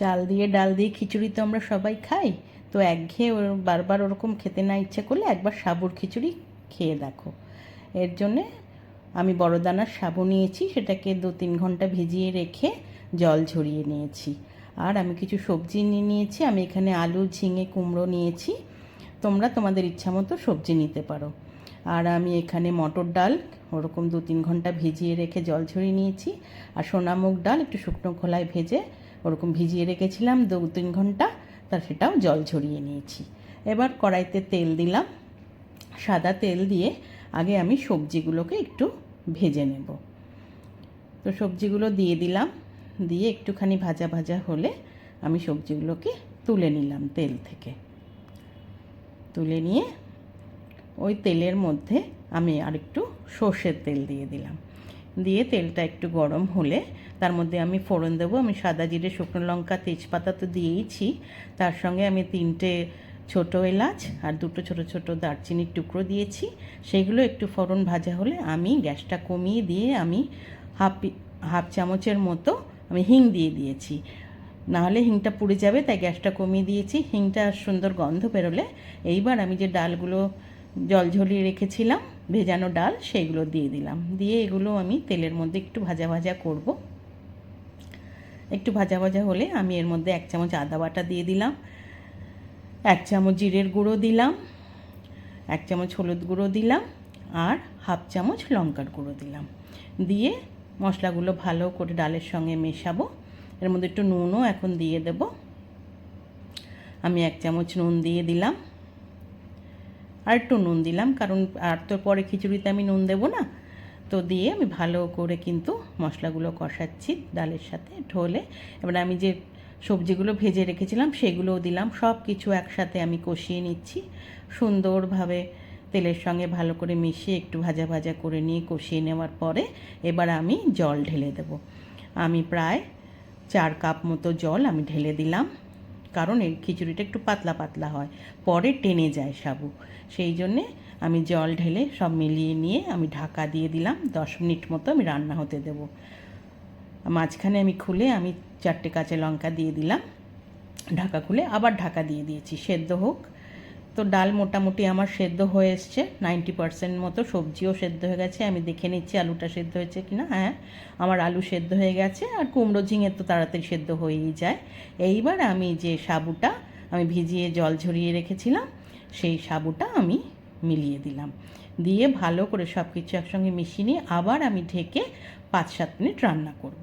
চাল দিয়ে ডাল দিয়ে খিচুড়ি তো আমরা সবাই খাই, তো একঘেয়ে বারবার ওরকম খেতে না ইচ্ছে করলে একবার সাবুর খিচুড়ি খেয়ে দেখো। এর জন্যে আমি বড় দানার সাবু নিয়েছি, সেটাকে 2-3 ঘন্টা ভিজিয়ে রেখে জল ঝরিয়ে নিয়েছি। আর আমি কিছু সবজি নিয়েছি, আমি এখানে আলু, ঝিঙে, কুমড়ো নিয়েছি। তোমরা তোমাদের ইচ্ছা মতো সবজি নিতে পারো। আর আমি এখানে মটর ডাল ওরকম 2-3 ঘন্টা ভিজিয়ে রেখে জল ঝরিয়ে নিয়েছি। আর সোনামুগ ডাল একটু শুকনো খোলায় ভেজে ওরকম ভিজিয়ে রেখেছিলাম 2-3 ঘন্টা, তার সেটাও জল ঝরিয়ে নিয়েছি। এবার কড়াইতে তেল দিলাম, সাদা তেল দিয়ে আগে আমি সবজিগুলোকে একটু ভেজে নেব। তো সবজিগুলো দিয়ে দিলাম, দিয়ে একটুখানি ভাজা ভাজা হলে আমি সবজিগুলোকে তুলে নিলাম তেল থেকে। তুলে নিয়ে ওই তেলের মধ্যে আমি আরেকটু সর্ষের তেল দিয়ে দিলাম। দিয়ে তেলটা একটু গরম হলে তার মধ্যে আমি ফোড়ন দেবো। আমি সাদা জিরে, শুকনো লঙ্কা, তেজপাতা তো দিয়েইছি, তার সঙ্গে আমি 3টে ছোটো এলাচ আর 2টো ছোটো ছোটো দারচিনির টুকরো দিয়েছি। সেগুলো একটু ফোড়ন ভাজা হলে আমি গ্যাসটা কমিয়ে দিয়ে আমি হাফ চামচের মতো আমি হিং দিয়ে দিয়েছি, নাহলে হিংটা পুড়ে যাবে, তাই গ্যাসটা কমিয়ে দিয়েছি। হিংটা সুন্দর গন্ধ বেরোলে এইবার আমি যে ডালগুলো জল ঝরিয়ে রেখেছিলাম, ভেজানো ডাল, সেইগুলো দিয়ে দিলাম। দিয়ে এগুলো আমি তেলের মধ্যে একটু ভাজা ভাজা করব। একটু ভাজা ভাজা হলে আমি এর মধ্যে 1 চামচ আদা বাটা দিয়ে দিলাম, 1 চামচ জিরের গুঁড়ো দিলাম, 1 চামচ হলুদ গুঁড়ো দিলাম, আর হাফ চামচ লঙ্কার গুঁড়ো দিলাম। দিয়ে মশলাগুলো ভালো করে ডালের সঙ্গে মেশাবো। এর মধ্যে একটু নুনও এখন দিয়ে দেব। আমি 1 চামচ নুন দিয়ে দিলাম, আর একটু নুন দিলাম, কারণ আর তো পরে খিচুড়িতে আমি নুন দেবো না। তো দিয়ে আমি ভালো করে কিন্তু মশলাগুলো কষাচ্ছি ডালের সাথে ঢোলে। এবার আমি যে সবজিগুলো ভেজে রেখেছিলাম সেগুলোও দিলাম, সব কিছু একসাথে আমি কষিয়ে নিচ্ছি সুন্দরভাবে। তেলের সঙ্গে ভালো করে মিশিয়ে একটু ভাজা ভাজা করে নিয়ে কষিয়ে নেওয়ার পরে এবার আমি জল ঢেলে দেব। আমি প্রায় 4 কাপ মতো জল আমি ঢেলে দিলাম, কারণ এই খিচুড়িটা একটু পাতলা পাতলা হয়, পরে টেনে যায় সাবু। সেই জন্যে আমি জল ঢেলে সব মিলিয়ে নিয়ে আমি ঢাকা দিয়ে দিলাম। 10 মিনিট মতো আমি রান্না হতে দেব। মাঝখানে আমি খুলে আমি 4টে কাঁচা লঙ্কা দিয়ে দিলাম, ঢাকা খুলে আবার ঢাকা দিয়ে দিয়েছি সেদ্ধ হোক। তো ডাল মোটামুটি আমার সেদ্ধ হয়ে এসছে 90% মতো, সবজিও সেদ্ধ হয়ে গেছে। আমি দেখে নিচ্ছি আলুটা সেদ্ধ হয়েছে কি না। হ্যাঁ, আমার আলু সেদ্ধ হয়ে গেছে, আর কুমড়ো ঝিঙে তো তাড়াতাড়ি সেদ্ধ হয়েই যায়। এইবার আমি যে সাবুটা আমি ভিজিয়ে জল ঝরিয়ে রেখেছিলাম সেই সাবুটা আমি মিলিয়ে দিলাম। দিয়ে ভালো করে সব কিছু একসঙ্গে মিশিয়ে নিয়ে আবার আমি ঢেকে 5-7 মিনিট রান্না করব।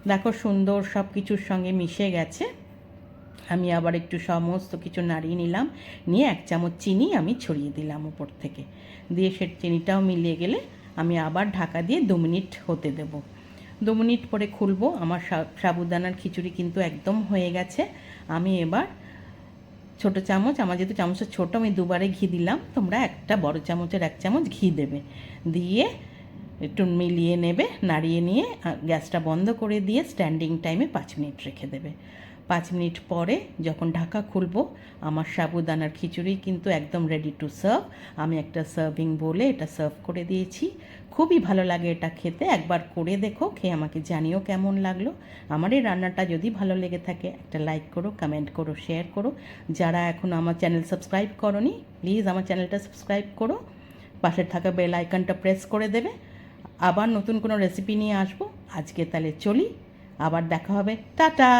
দেখো সুন্দর সব কিছুর সঙ্গে মিশে গেছে। আমি আবার একটু সমস্ত কিছু নাড়িয়ে নিলাম, নিয়ে 1 চামচ চিনি আমি ছড়িয়ে দিলাম উপর থেকে। দিয়ে সে চিনিটাও মিলিয়ে গেলে আমি আবার ঢাকা দিয়ে 2 মিনিট হতে দেব। 2 মিনিট পরে খুলবো। আমার সাবুদানার খিচুড়ি কিন্তু একদম হয়ে গেছে। আমি এবার ছোটো চামচ, আমার যেহেতু চামচটা ছোটো আমি 2বারে ঘি দিলাম, তোমরা একটা বড় চামচের 1 চামচ ঘি দেবে। দিয়ে একটু মিলিয়ে নেবে, নাড়িয়ে নিয়ে গ্যাসটা বন্ধ করে দিয়ে স্ট্যান্ডিং টাইমে 5 মিনিট রেখে দেবে। 5 মিনিট পরে যখন ঢাকা খুলবো, আমার সাবুদানার খিচুড়ি কিন্তু একদম রেডি টু সার্ভ। আমি একটা সার্ভিং বোলে এটা সার্ভ করে দিয়েছি। খুবই ভালো লাগে এটা খেতে, একবার করে দেখো, খেয়ে আমাকে জানিও কেমন লাগলো। আমার এই রান্নাটা যদি ভালো লেগে থাকে একটা লাইক করো, কমেন্ট করো, শেয়ার করো। যারা এখন আমার চ্যানেল সাবস্ক্রাইব করোনি, প্লিজ আমার চ্যানেলটা সাবস্ক্রাইব করো, পাশে থাকা বেল আইকনটা প্রেস করে দেবে। আবার নতুন কোনো রেসিপি নিয়ে আসবো। আজকে তাহলে চলি, আবার দেখা হবে, টাটা।